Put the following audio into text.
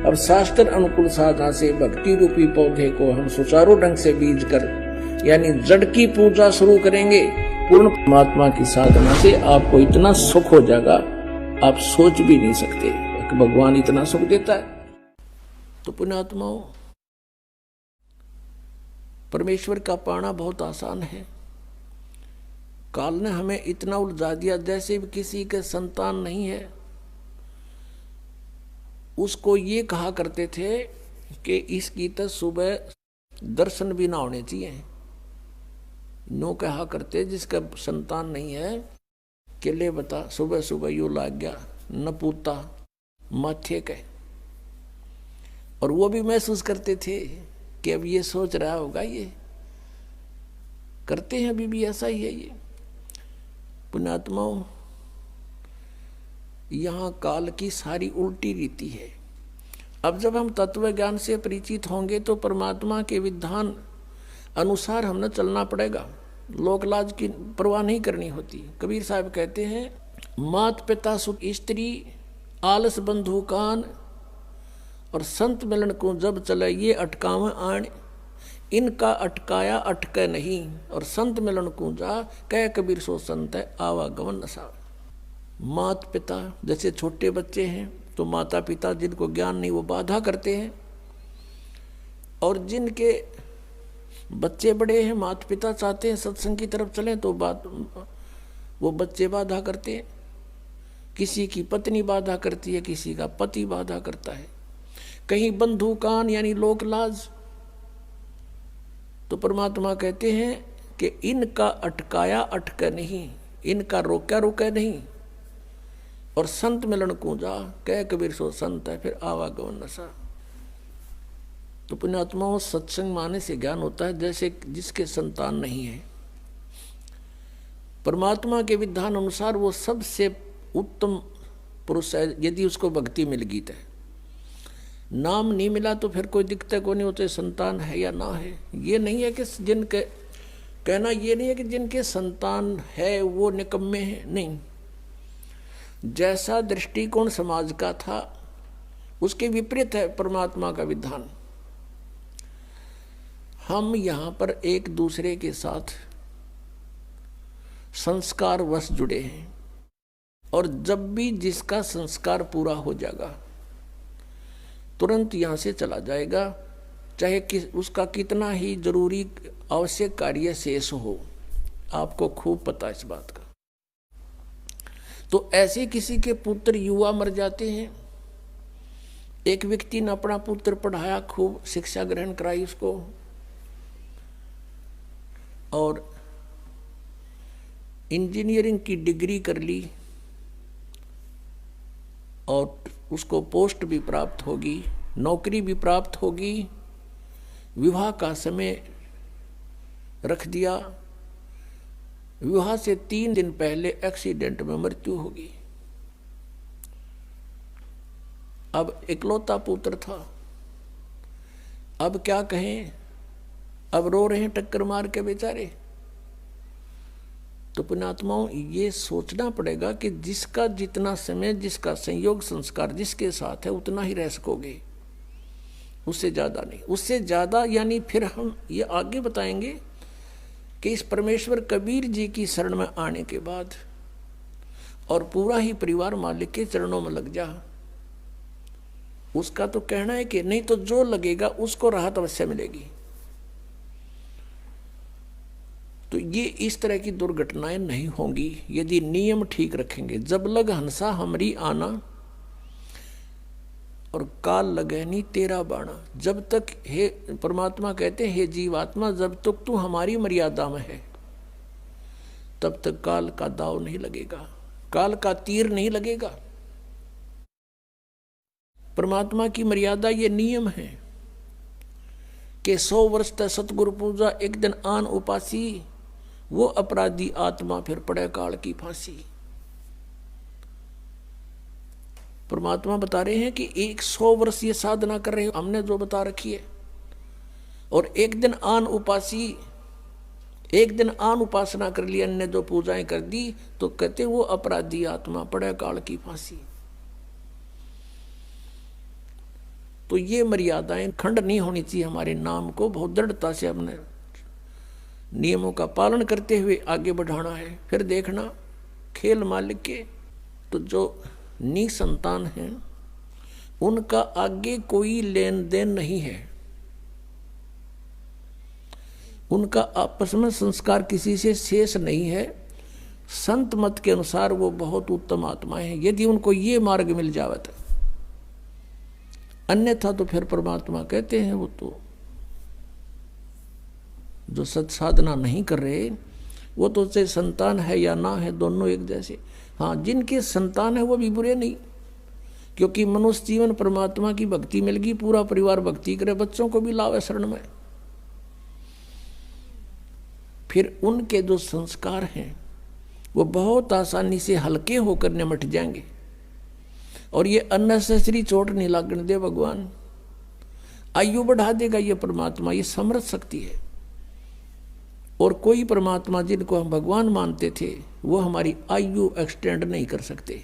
अब शास्त्र अनुकूल साधना से भक्ति रूपी पौधे को हम सुचारू ढंग से बीज कर यानी जड़ की पूजा शुरू करेंगे। पूर्ण परमात्मा की साधना से आपको इतना सुख हो जाएगा, आप सोच भी नहीं सकते कि भगवान इतना सुख देता है। तो पुण्यात्माओं, परमेश्वर का पाना बहुत आसान है। काल ने हमें इतना उलझा दिया, जैसे भी किसी के संतान नहीं है उसको ये कहा करते थे कि इसकी तो सुबह दर्शन भी ना होने चाहिए। नो कहा करते जिसका संतान नहीं है कि ले बता सुबह सुबह यू लाग गया न पूता माथे के। और वो भी महसूस करते थे कि अब ये सोच रहा होगा, ये करते हैं अभी भी ऐसा ही है। ये पुण्यात्माओं, यहाँ काल की सारी उल्टी रीति है। अब जब हम तत्व ज्ञान से परिचित होंगे तो परमात्मा के विधान अनुसार हमने चलना पड़ेगा। लोक लाज की परवाह नहीं करनी होती। कबीर साहब कहते हैं, मात पिता सुख स्त्री आलस बंधु कान और संत मिलन को जब चले ये अटकाव आण, इनका अटकाया अटके नहीं और संत मिलन को जा कह कबीर सो संत है आवागमन नशा। मात पिता जैसे छोटे बच्चे हैं तो माता पिता जिनको ज्ञान नहीं वो बाधा करते हैं, और जिनके बच्चे बड़े हैं माता पिता चाहते हैं सत्संग की तरफ चलें तो वो बच्चे बाधा करते हैं। किसी की पत्नी बाधा करती है, किसी का पति बाधा करता है, कहीं बंधु कान यानी लोक लाज। तो परमात्मा कहते हैं कि इनका अटकाया अटके नहीं, इनका रोका रोका नहीं, और संत मिलन को जा कह कबीर सो संत है फिर आवागमन नशा। तो पुण्यात्माओं, सत्संग माने से ज्ञान होता है जैसे जिसके संतान नहीं है। परमात्मा के विधान अनुसार वो सबसे उत्तम पुरुष है यदि उसको भक्ति मिल गई। नाम नहीं मिला तो फिर कोई दिक्कत को नहीं होते संतान है या ना है। ये नहीं है कि जिनके कहना ये नहीं है कि जिनके संतान है वो निकम्मे हैं, नहीं। जैसा दृष्टिकोण समाज का था उसके विपरीत है परमात्मा का विधान। हम यहाँ पर एक दूसरे के साथ संस्कार वश जुड़े हैं, और जब भी जिसका संस्कार पूरा हो जाएगा तुरंत यहाँ से चला जाएगा, चाहे उसका कितना ही जरूरी आवश्यक कार्य शेष हो। आपको खूब पता इस बात का। तो ऐसे किसी के पुत्र युवा मर जाते हैं। एक व्यक्ति ने अपना पुत्र पढ़ाया, खूब शिक्षा ग्रहण कराई उसको, और इंजीनियरिंग की डिग्री कर ली, और उसको पोस्ट भी प्राप्त होगी, नौकरी भी प्राप्त होगी। विवाह का समय रख दिया, विवाह से 3 दिन पहले एक्सीडेंट में मृत्यु होगी। अब इकलौता पुत्र था, अब क्या कहें, अब रो रहे हैं टक्कर मार के बेचारे। तो पुण्यात्माओं, ये सोचना पड़ेगा कि जिसका जितना समय, जिसका संयोग संस्कार जिसके साथ है उतना ही रह सकोगे, उससे ज्यादा नहीं। उससे ज्यादा यानी फिर हम ये आगे बताएंगे कि इस परमेश्वर कबीर जी की शरण में आने के बाद और पूरा ही परिवार मालिक के चरणों में लग जा, उसका तो कहना है कि नहीं तो जो लगेगा उसको राहत अवश्य मिलेगी। तो ये इस तरह की दुर्घटनाएं नहीं होंगी यदि नियम ठीक रखेंगे। जब लग हंसा हमरी आना और काल लगे नहीं तेरा बाणा। जब तक, हे परमात्मा कहते हैं, हे जीवात्मा, जब तक तू हमारी मर्यादा में है तब तक काल का दाव नहीं लगेगा, काल का तीर नहीं लगेगा। परमात्मा की मर्यादा ये नियम है कि 100 वर्ष तक सतगुरु पूजा, एक दिन आन उपासी, वो अपराधी आत्मा फिर पड़े काल की फांसी। परमात्मा बता रहे हैं कि 100 वर्ष ये साधना कर रहे हो, हमने जो बता रखी है, और एक दिन आन उपासी, एक दिन आन उपासना कर ली, अन्य जो पूजाएं कर दी, तो कहते वो अपराधी आत्मा पड़े काल की फांसी। तो ये मर्यादाएं खंड नहीं होनी चाहिए। हमारे नाम को बहुत दृढ़ता से अपने नियमों का पालन करते हुए आगे बढ़ाना है। फिर देखना खेल मालिक के तो जो निसंतान हैं उनका आगे कोई लेन देन नहीं है, उनका आपस में संस्कार किसी से शेष नहीं है। संत मत के अनुसार वो बहुत उत्तम आत्माएं हैं, यदि उनको ये मार्ग मिल जावे तो। अन्यथा तो फिर परमात्मा कहते हैं वो तो जो सत्साधना नहीं कर रहे वो तो चाहे संतान है या ना है, दोनों एक जैसे। हाँ, जिनके संतान है वो भी बुरे नहीं, क्योंकि मनुष्य जीवन परमात्मा की भक्ति मिल गई, पूरा परिवार भक्ति करे, बच्चों को भी लावे शरण में। फिर उनके जो संस्कार हैं वो बहुत आसानी से हल्के होकर निमट जाएंगे, और ये अननेसेसरी चोट नहीं लगने दे भगवान। आयु बढ़ा देगा ये परमात्मा, ये समर्थ शक्ति है। और कोई परमात्मा जिनको हम भगवान मानते थे वो हमारी आयु एक्सटेंड नहीं कर सकते।